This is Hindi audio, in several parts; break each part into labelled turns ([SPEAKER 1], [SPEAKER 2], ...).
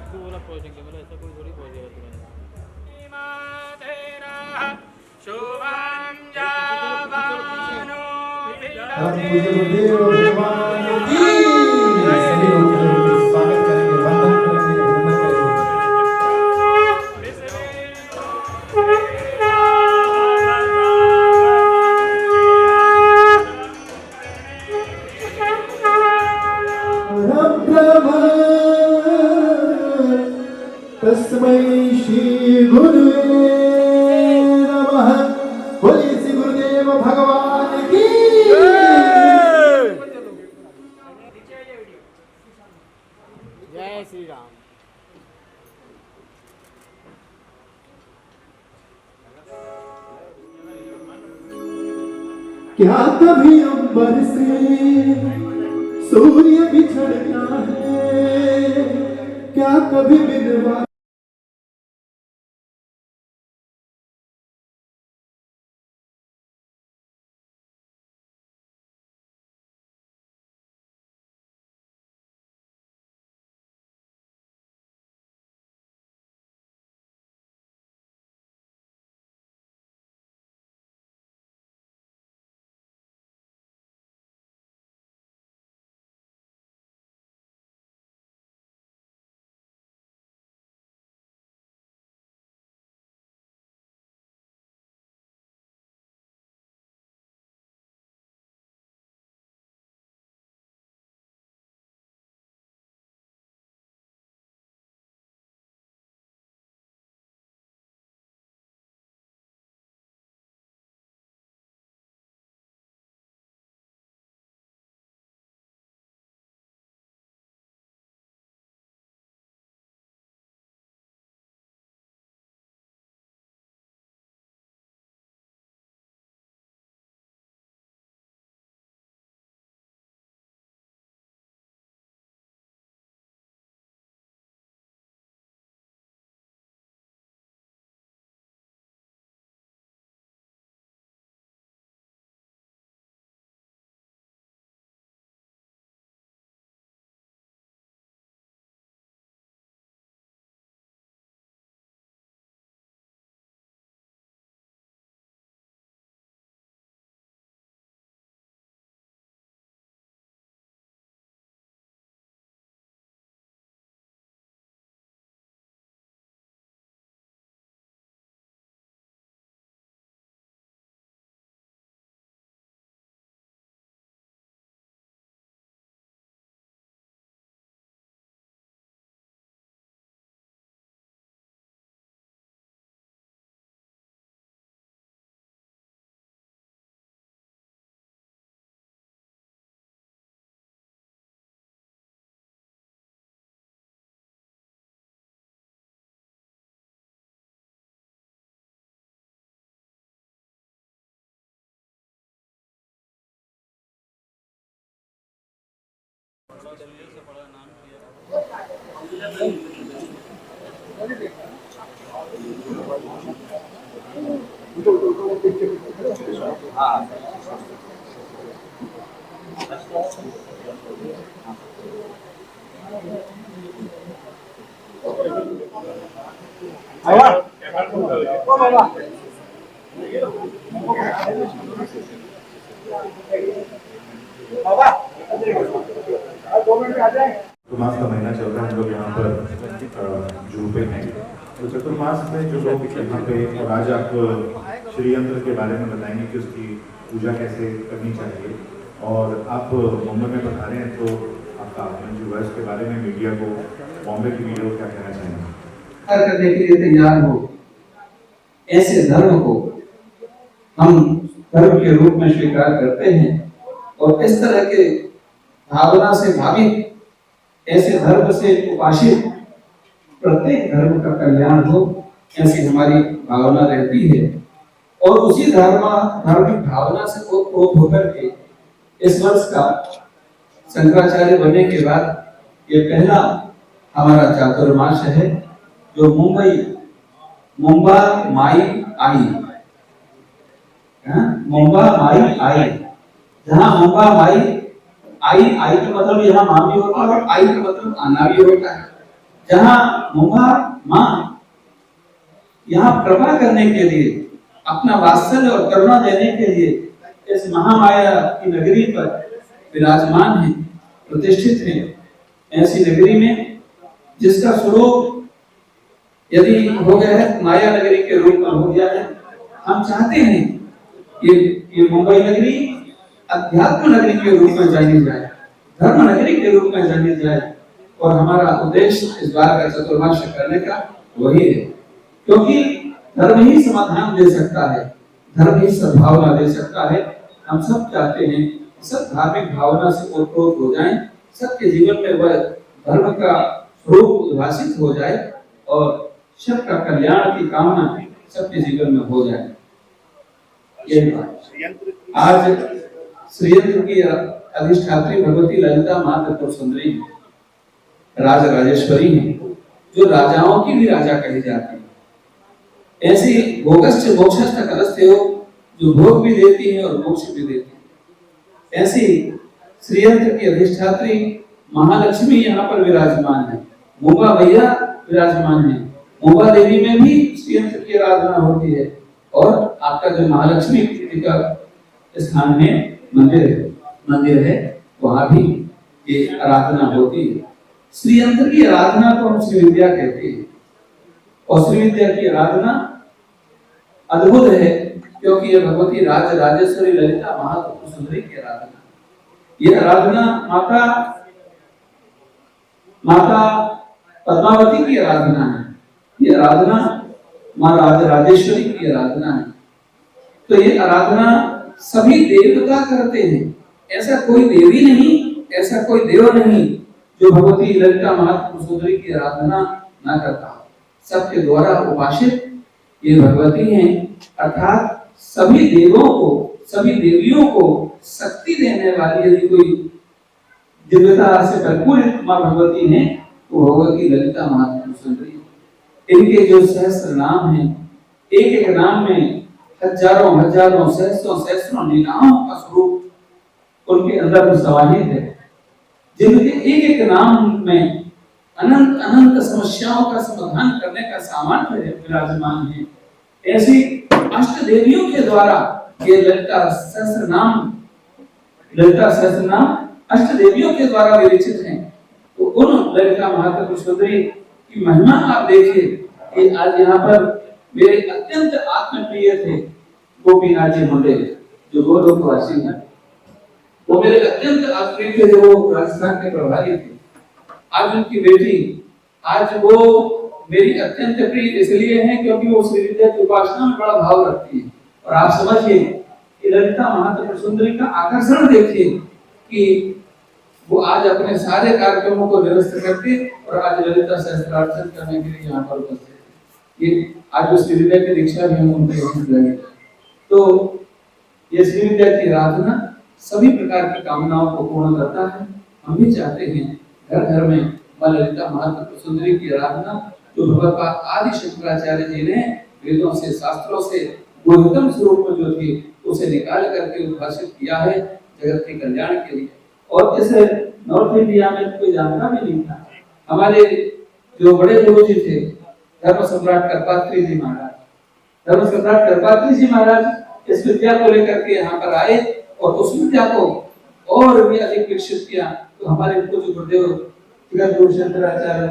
[SPEAKER 1] तू बोला पहुंचेंगे, मतलब ऐसा कोई थोड़ी पहुंच जाएगा तुरंत।
[SPEAKER 2] परम पूज्य गुरुदेव भगवान की सभी लोग खड़े होकर स्वागत करेंगे, वंदन करेंगे, अभिनंदन करेंगे। परब्रह्म तस्मै श्री गुरुवे नमः। बोलिए श्री गुरुदेव भगवान की
[SPEAKER 1] जय श्री राम।
[SPEAKER 2] क्या कभी अंबर से सूर्य बिछड़ता है, क्या कभी बिनवा चतुर्मास का महीना चल रहा है, हम लोग यहाँ पर जू पे हैं। तो चतुर्मास में जो लोग यहाँ पे, और आज आप श्री यंत्र के बारे में बताएंगे कि उसकी पूजा कैसे करनी चाहिए, और आप मुंबई में बता रहे हैं, तो आपका आगमन जो है उसके बारे में मीडिया को, बॉम्बे की मीडिया को क्या कहना चाहेंगे?
[SPEAKER 3] करने के लिए तैयार हो, ऐसे धर्म को हम धर्म के रूप में स्वीकार करते हैं, और इस तरह के भावना से भावित ऐसे धर्म से उपासित प्रत्येक धर्म का कल्याण हो, ऐसी हमारी भावना रहती है। और उसी धार्मिक भावना से ओत होकर के इस वर्ष का शंकराचार्य बनने के बाद ये पहला हमारा चातुर्मास है, जो मुंबई माई आई, मुंबा माई आई, जहाँ मुंबा माई आई का मतलब यहाँ माँ भी होता है, और आई का मतलब आना भी होता है। जहां मुंबा मां यहाँ कृपा करने के लिए, अपना वात्सल्य और करुणा देने के लिए इस महामाया की नगरी पर विराजमान है, प्रतिष्ठित है। ऐसी नगरी में जिसका स्वरूप यदि हो गया है माया नगरी के रूप में हो गया है, हम चाहते हैं ये मुंबई नगरी अध्यात्म नगरी के रूप में जानी जाए, धर्म नगरी के रूप में जानी जाए। और हमारा उद्देश्य इस बार का चतुर्मास करने का वही है, क्योंकि धर्म ही समाधान दे सकता है, धर्म ही सद्भावना दे सकता है। हम सब चाहते हैं सब धार्मिक भावना से ओतप्रोत हो जाएं, सबके जीवन में वह धर्म का स्वरूप उद्भासित हो जाए और सबका कल्याण की कामना सबके जीवन में हो जाए। यही बात आज श्रीयंत्र की अधिष्ठात्री भगवती ललिता माता त्रिपुर सुंदरी राज राजेश्वरी है, जो राजाओं की भी राजा कही जाती है। ऐसी भोगश्च मोक्षश्च कलस्ते हो, जो भोग भी देती है और मोक्ष भी देती है। ऐसी श्रीयंत्र की अधिष्ठात्री महालक्ष्मी यहाँ पर विराजमान है, मुंबा भैया विराजमान है। मुंबा देवी में भी श्रीयंत्र की आराधना होती है और आपका जो महालक्ष्मी का स्थान है, मंदिर है, वहां भी ये आराधना होती है। श्रीयंत्र की आराधना को हम श्री विद्या कहते हैं और श्री विद्या की आराधना अद्भुत है, क्योंकि ये भगवती राज राजेश्वरी ललिता महात्रिपुर सुंदरी की आराधना, ये आराधना माता पद्मावती की आराधना है, ये आराधना मां राज राजेश्वरी की आराधना है। तो ये आराधना सभी देवता करते हैं, ऐसा कोई देवी नहीं, ऐसा कोई देव नहीं जो भगवती ललिता महात्रिपुर सुंदरी की आराधना न करता। सबके द्वारा उपासित ये भगवती हैं, अर्थात सभी देवों को, सभी देवियों को शक्ति देने वाली यदि कोई दिव्यता से भरपूर मां भगवती है तो भगवती ललिता महात्रिपुर सुंदरी। इनके जो सहस्त्र नाम हैं, एक एक नाम में हजारों हजारों सहस्रों लीलाओं का स्वरूप उनके अंदर समाहित है, जिनके एक एक नाम में अनंत अनंत समस्याओं का समाधान करने का सामर्थ्य विराजमान है। ऐसी अष्ट देवियों के द्वारा ये ललिता सहस्त्र नाम अष्ट देवियों के द्वारा विरचित हैं। तो उन ललिता महात्रिपुर सुंदरी की महिमा आप देखिए कि आज यहाँ पर मेरे अत्यंत आत्मप्रिय थे गोपीनाथ जी मुंडे, जो गोलोकवासी हैं, वो मेरे अत्यंत आत्मप्रिय थे, जो राजस्थान के प्रभारी थे। आज उनकी बेटी, आज वो मेरी अत्यंत प्रिय इसलिए है क्योंकि वो श्री विद्या की उपासना में बड़ा भाव रखती है। और आप समझिए कि ललिता महात्रिपुर सुंदरी का आकर्षण देखिए कि वो आज अपने सारे कार्यक्रमों को व्यवस्थित करके और आज ललिता सहस्त्रार्चन करने के लिए यहाँ पर उपस्थित है। ये आज जो श्री विद्या की दीक्षा भी हम उनके लगे, तो ये श्री विद्या की आराधना सभी प्रकार की कामनाओं को पूर्ण करता है। हम भी चाहते हैं घर घर में मां ललिता महात्रिपुर सुंदरी की आराधना, जो भगवत आदि शंकराचार्य जी ने वेदों से शास्त्रों से गुणोत्तम स्वरूप में जो थी उसे निकाल करके उद्भाषित किया है जगत के कल्याण के लिए। और इस नॉर्थ इंडिया में कोई जानता भी नहीं था। हमारे जो बड़े गुरु जी थे धर्म सम्राट करपात्री जी महाराज, धर्म सम्राट करपात्री जी महाराज इस विद्या को लेकर के यहाँ पर आए और उस विद्या को और भी अधिक विकसित किया। तो हमारे पूज्य गुरुदेव जगत गुरु शंकराचार्य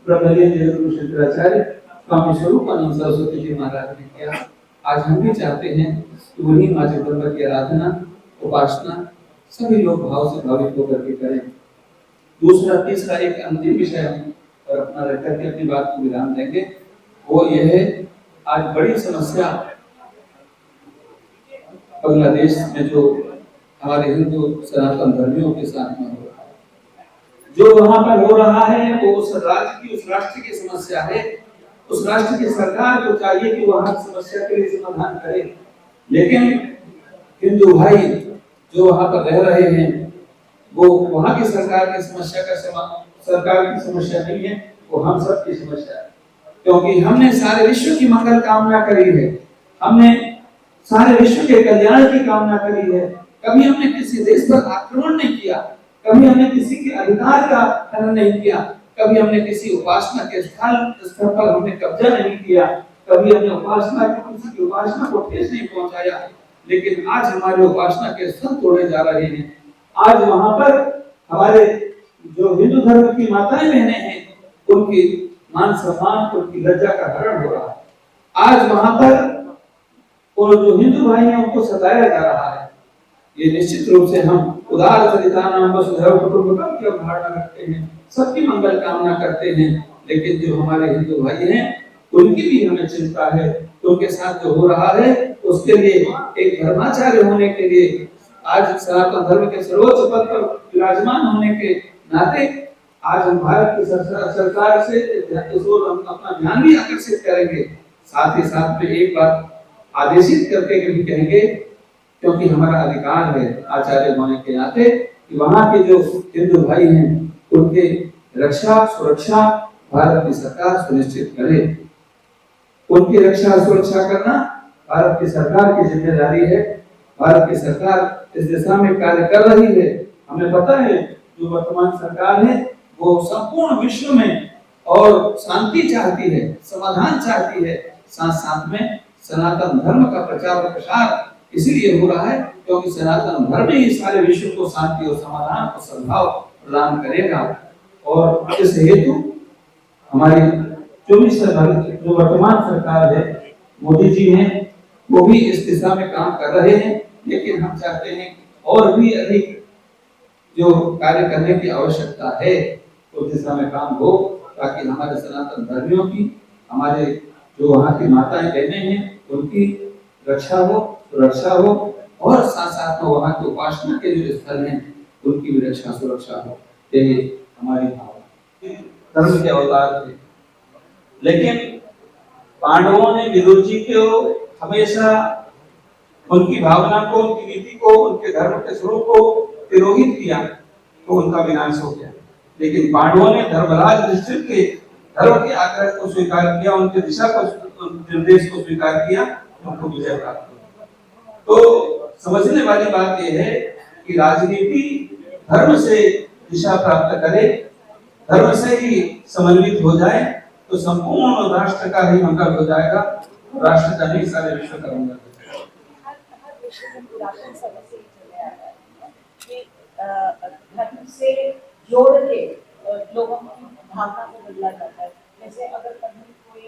[SPEAKER 3] ब्रह्मलीन जगत गुरु शंकराचार्य स्वामी स्वरूपानंद सरस्वती जी महाराज ने किया। आज हम भी चाहते हैं कि वही मां जगदम्बा की आराधना उपासना सभी लोग भाव से भावित होकर के करें। दूसरा तीसरा एक अंतिम विषय और अपना रख करके अपनी बात को विराम देंगे, वो यह है आज बड़ी समस्या बांग्लादेश में जो हमारे हिंदू सनातन धर्मियों के साथ में हो रहा है, जो वहां पर हो रहा है वो उस राज्य की, उस राष्ट्र की समस्या है। उस राष्ट्र की सरकार को चाहिए कि वहां समस्या के लिए समाधान करे, लेकिन हिंदू भाई जो वहां पर रह रहे हैं वो वहां की सरकार की समस्या का सरकार की समस्या नहीं है, वो हम सब की समस्या है। क्योंकि हमने सारे विश्व की मंगल कामना करी है, हमने सारे विश्व के कल्याण की कामना करी है। कभी हमने किसी देश पर आक्रमण नहीं किया, कभी हमने किसी के अधिकार का हनन नहीं किया, कभी हमने किसी उपासना के स्थल पर हमने कब्जा नहीं किया, कभी हमने उपासना की किसी की उपासना को ठेस नहीं पहुंचाया, लेकिन आज हमारे उपासना के स्थल तोड़े जा रहे हैं। आज वहां पर हमारे जो हिंदू धर्म की माताएं बहनें हैं, उनकी मान सम्मान, उनकी लज्जा का हरण हो रहा है। आज वहां पर और जो हिंदू भाई हैं उनको सताया जा रहा है। ये निश्चित रूप से हम उदार चरितानां वसुधैव कुटुंबकम् की अवधारणा रखते हैं, सबकी मंगल कामना करते हैं, लेकिन जो हमारे हिंदू भाई हैं उनकी भी हमें चिंता है। उनके साथ जो हो रहा है उसके लिए एक धर्माचार्य होने के लिए, आज सनातन धर्म के सर्वोच्च पद पर विराजमान होने के नाते आज हम भारत की सरकार से इस ओर हम अपना ध्यान भी आकर्षित करेंगे। साथ ही साथ में एक बात आदेशित करके भी कहेंगे, क्योंकि हमारा अधिकार है आचार्य होने के नाते कि वहाँ के जो हिंदू भाई हैं उनके रक्षा सुरक्षा भारत की सरकार सुनिश्चित करे। उनकी रक्षा सुरक्षा करना भारत की सरकार की जिम्मेदारी है। भारत की सरकार इस दिशा में कार्य कर रही है। हमें पता है जो वर्तमान सरकार है वो संपूर्ण विश्व में और शांति चाहती है, समाधान चाहती है, साथ साथ में सनातन धर्म का प्रचार और प्रसार इसलिए हो रहा है क्योंकि सनातन धर्म ही सारे विश्व को शांति और समाधान और सद्भाव प्रदान करेगा। और इस हेतु हमारी जो वर्तमान सरकार है, मोदी जी हैं, वो भी इस दिशा में काम कर रहे हैं, लेकिन हम चाहते हैं और भी अधिक जो कार्य करने की आवश्यकता है उस दिशा में काम हो, ताकि हमारे सनातन धर्मियों की, हमारे जो वहाँ की माताएं बहनें हैं उनकी रक्षा हो, सुरक्षा हो, और साथ साथ में वहाँ के उपासना के जो स्थल हैं उनकी भी रक्षा सुरक्षा हो। यही हमारी भावना। धर्म के अवतार थे, लेकिन पांडवों ने विदुर जी को हमेशा उनकी भावना को, उनकी नीति को, उनके धर्म के स्वरूप को तिरोहित किया, तो उनका विनाश हो गया। लेकिन पांडवों ने धर्मराज युधिष्ठिर के धर्म के आग्रह को स्वीकार किया, उनके दिशा को, निर्देश को स्वीकार किया, उनको विजय प्राप्त हुई। तो समझने वाली बात यह है कि राजनीति धर्म से दिशा प्राप्त करे, धर्म से ही समन्वित हो जाए तो संपूर्ण राष्ट्र का ही मंगल हो जाएगा, राष्ट्र का नहीं सारे विश्व का मंगल हो जाएगा।
[SPEAKER 4] धर्म से जोड़ के लोगों की भावना को बदला जाता है। जैसे अगर कभी कोई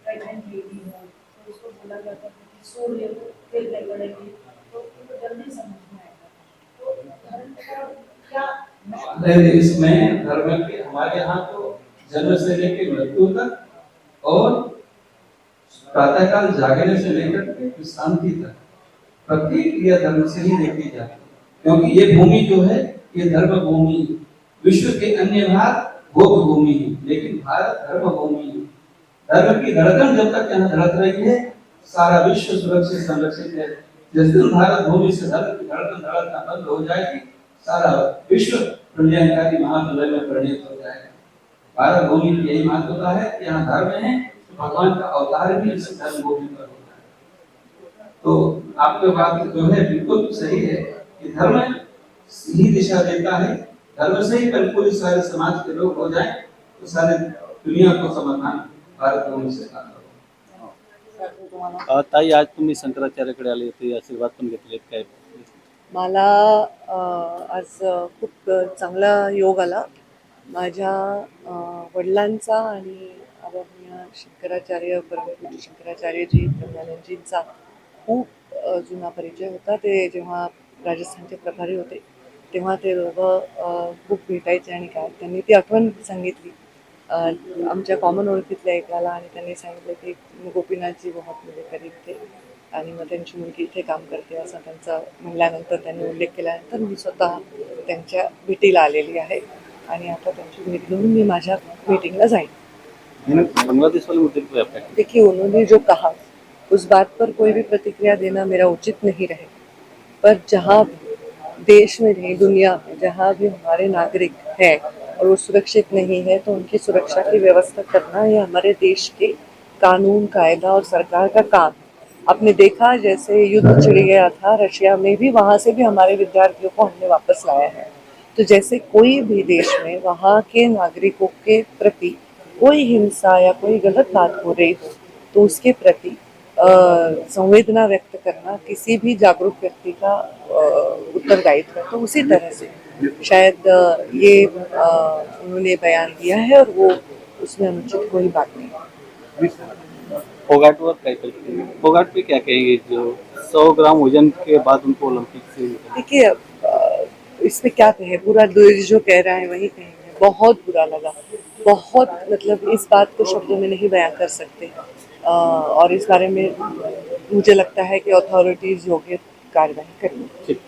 [SPEAKER 4] प्रेग्नेंट लेडी हो तो उसको बोला जाता है कि सूर्य फिर गड़ेगी, तो उनको जल्दी समझ में आएगा। तो धर्म का क्या
[SPEAKER 3] इसमें धर्म के हमारे यहाँ तो जन्म से लेकर मृत्यु तक और प्रातःकाल जागने से लेकर शांति तक प्रत्येक क्रिया धर्म से ही देखी जाती है, क्योंकि ये भूमि जो है ये धर्म भूमि है। विश्व के अन्य भाग भोग भूमि है, लेकिन भारत धर्म भूमि है। धर्म की धड़कन जब तक यहाँ धड़क रही है सारा विश्व सुरक्षित संरक्षित है। जिस दिन भारत भूमि से धर्म की धड़कन धड़कना बंद हो जाएगी सारा विश्व प्रलयंकारी महाप्रलय में परिणत हो जाएगा। भारत भूमि की यही महत्वता है कि यहाँ धर्म है, भगवान का अवतार भी इस धर्म भूमि पर होता है। तो आपके बात जो है बिल्कुल सही है कि धर्म ही दिशा देता है। धर्म से ही परिपूर्ण सारे समाज के लोग हो जाए तो सारे दुनिया को समाधान भारत भूमि से प्राप्त होगा।
[SPEAKER 1] ताई, आज तुम्ही शंकराचार्याकडे आले होते, आशीर्वाद पण घेतलेत, काय?
[SPEAKER 5] मला आज खूप चांगला योग आला। माझ्या वडिलांचा आणि आदरणीय शंकराचार्य परमपूज्य शंकराचार्यजी ब्रह्मानंदजींचा खूप जुना परिचय होता। ते जेव्हा राजस्थानचे प्रभारी होते तेव्हा ते दोघं खूप भेटायचे आणि काय त्यांनी ती आठवण सांगितली आमच्या कॉमन ओळखीतल्या एकाला, आणि त्यांनी सांगितलं की गोपीनाथजी बहुत मुझे करीब थे आणि मग त्यांची मुलगी इथे काम करते असं त्यांचा म्हणल्यानंतर त्यांनी उल्लेख केल्यानंतर मी स्वतः त्यांच्या भेटीला आलेली आहे आणि आता त्यांची भेट घेऊन मी माझ्या मीटिंगला जाईन।
[SPEAKER 1] बांग्लादेश वाले मुद्दे पे आपका?
[SPEAKER 5] देखिए, उन्होंने जो कहा उस बात पर कोई भी प्रतिक्रिया देना मेरा उचित नहीं रहे, पर जहाँ देश में नहीं दुनिया में जहाँ भी हमारे नागरिक हैं और वो सुरक्षित नहीं है तो उनकी सुरक्षा की व्यवस्था करना ये हमारे देश के कानून कायदा और सरकार का काम। आपने देखा जैसे युद्ध छिड़ गया था रशिया में भी, वहाँ से भी हमारे विद्यार्थियों को हमने वापस लाया है। तो जैसे कोई भी देश में वहाँ के नागरिकों के प्रति कोई हिंसा या कोई गलत बात हो रही हो तो उसके प्रति संवेदना व्यक्त करना किसी भी जागरूक व्यक्ति का उत्तरदायित्व है। तो उसी तरह से शायद ये उन्होंने बयान दिया है और वो उसमें अनुचित कोई बात नहीं है।
[SPEAKER 1] फोगाट और फोगाट पे क्या कहेंगे जो 100 ग्राम वजन के बाद उनको ओलंपिक से
[SPEAKER 5] देखिए इसमें क्या कहे, पूरा देश जो कह रहा है वही कहेंगे। बहुत बुरा लगा, बहुत, मतलब इस बात को शब्दों में नहीं बयान कर सकते। और इस बारे में मुझे लगता है कि अथॉरिटीज योग्य कार्रवाई करेंगी।
[SPEAKER 1] ठीक।